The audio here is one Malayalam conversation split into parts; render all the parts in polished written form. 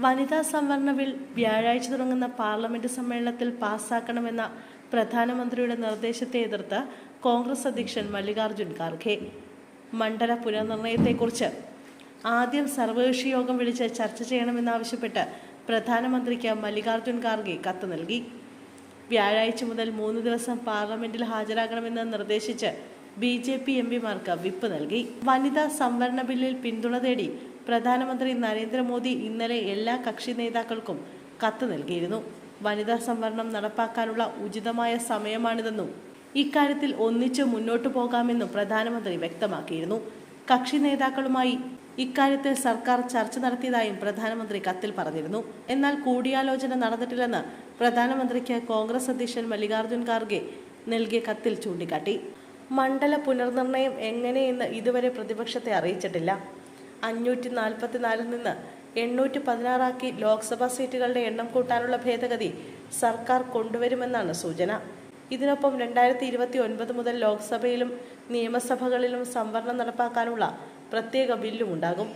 വനിതാ സംവരണ ബിൽ വ്യാഴാഴ്ച തുടങ്ങുന്ന പാർലമെന്റ് സമ്മേളനത്തിൽ പാസ്സാക്കണമെന്ന പ്രധാനമന്ത്രിയുടെ നിർദ്ദേശത്തെ എതിർത്ത് കോൺഗ്രസ് അധ്യക്ഷൻ മല്ലികാർജ്ജുൻ ഖാർഗെ മണ്ഡല പുനർനിർണയത്തെക്കുറിച്ച് ആദ്യം സർവകക്ഷി യോഗം വിളിച്ച് ചർച്ച ചെയ്യണമെന്നാവശ്യപ്പെട്ട് പ്രധാനമന്ത്രിക്ക് മല്ലികാർജ്ജുൻ ഖാർഗെ കത്ത് നൽകി. വ്യാഴാഴ്ച മുതൽ 3 ദിവസം പാർലമെന്റിൽ ഹാജരാകണമെന്ന് നിർദ്ദേശിച്ച് BJP MPമാർക്ക് വിപ്പ് നൽകി. വനിതാ സംവരണ ബില്ലിൽ പിന്തുണ തേടി പ്രധാനമന്ത്രി നരേന്ദ്രമോദി ഇന്നലെ എല്ലാ കക്ഷി നേതാക്കൾക്കും കത്ത് നൽകിയിരുന്നു. വനിതാ സംവരണം നടപ്പാക്കാനുള്ള ഉചിതമായ സമയമാണിതെന്നും ഇക്കാര്യത്തിൽ ഒന്നിച്ച് മുന്നോട്ടു പോകാമെന്നും പ്രധാനമന്ത്രി വ്യക്തമാക്കിയിരുന്നു. കക്ഷി നേതാക്കളുമായി ഇക്കാര്യത്തിൽ സർക്കാർ ചർച്ച നടത്തിയതായും പ്രധാനമന്ത്രി കത്തിൽ പറഞ്ഞിരുന്നു. എന്നാൽ കൂടിയാലോചന നടന്നിട്ടില്ലെന്ന് പ്രധാനമന്ത്രിക്ക് കോൺഗ്രസ് അധ്യക്ഷൻ മല്ലികാർജ്ജുൻ ഖാർഗെ നൽകിയ കത്തിൽ ചൂണ്ടിക്കാട്ടി. മണ്ഡല പുനർനിർണയം എങ്ങനെയെന്ന് ഇതുവരെ പ്രതിപക്ഷത്തെ അറിയിച്ചിട്ടില്ല. 544 നിന്ന് 816 ലോക്സഭാ സീറ്റുകളുടെ എണ്ണം കൂട്ടാനുള്ള ഭേദഗതി സർക്കാർ കൊണ്ടുവരുമെന്നാണ് സൂചന. ഇതിനൊപ്പം 2029 മുതൽ ലോക്സഭയിലും നിയമസഭകളിലും സംവരണം നടപ്പാക്കാനുള്ള പ്രത്യേക ബില്ലും ഉണ്ടാകും.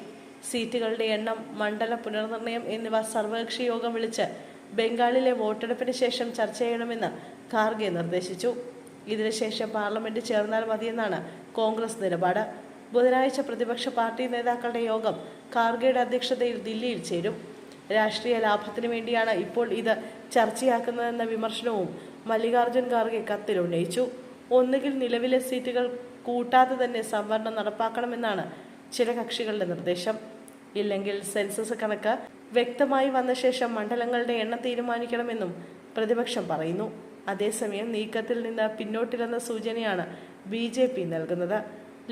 സീറ്റുകളുടെ എണ്ണം, മണ്ഡല പുനർനിർണയം എന്നിവ സർവകക്ഷി യോഗം വിളിച്ച് ബംഗാളിലെ വോട്ടെടുപ്പിന് ശേഷം ചർച്ച ചെയ്യണമെന്ന് ഖാർഗെ നിർദ്ദേശിച്ചു. ഇതിനുശേഷം പാർലമെന്റ് ചേർന്നാൽ മതിയെന്നാണ് കോൺഗ്രസ് നിലപാട്. ബുധനാഴ്ച പ്രതിപക്ഷ പാർട്ടി നേതാക്കളുടെ യോഗം ഖാർഗെയുടെ അധ്യക്ഷതയിൽ ദില്ലിയിൽ ചേരും. രാഷ്ട്രീയ ലാഭത്തിന് വേണ്ടിയാണ് ഇപ്പോൾ ഇത് ചർച്ചയാക്കുന്നതെന്ന വിമർശനവും മല്ലികാർജ്ജുൻ ഖാർഗെ കത്തിൽ ഉന്നയിച്ചു. ഒന്നുകിൽ നിലവിലെ സീറ്റുകൾ കൂട്ടാതെ തന്നെ സംവരണം നടപ്പാക്കണമെന്നാണ് ചില കക്ഷികളുടെ നിർദ്ദേശം. ഇല്ലെങ്കിൽ സെൻസസ് കണക്ക് വ്യക്തമായി വന്ന ശേഷം മണ്ഡലങ്ങളുടെ എണ്ണം തീരുമാനിക്കണമെന്നും പ്രതിപക്ഷം പറയുന്നു. അതേസമയം നീക്കത്തിൽ നിന്ന് പിന്നോട്ടില്ലെന്ന സൂചനയാണ് BJP നൽകുന്നത്.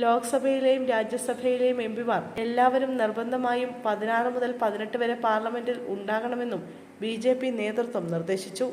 ലോക്സഭയിലെയും രാജ്യസഭയിലെയും MPമാർ എല്ലാവരും നിർബന്ധമായും 16 മുതൽ 18 വരെ പാർലമെന്റിൽ ഉണ്ടാകണമെന്നും BJP നേതൃത്വം നിർദ്ദേശിച്ചു.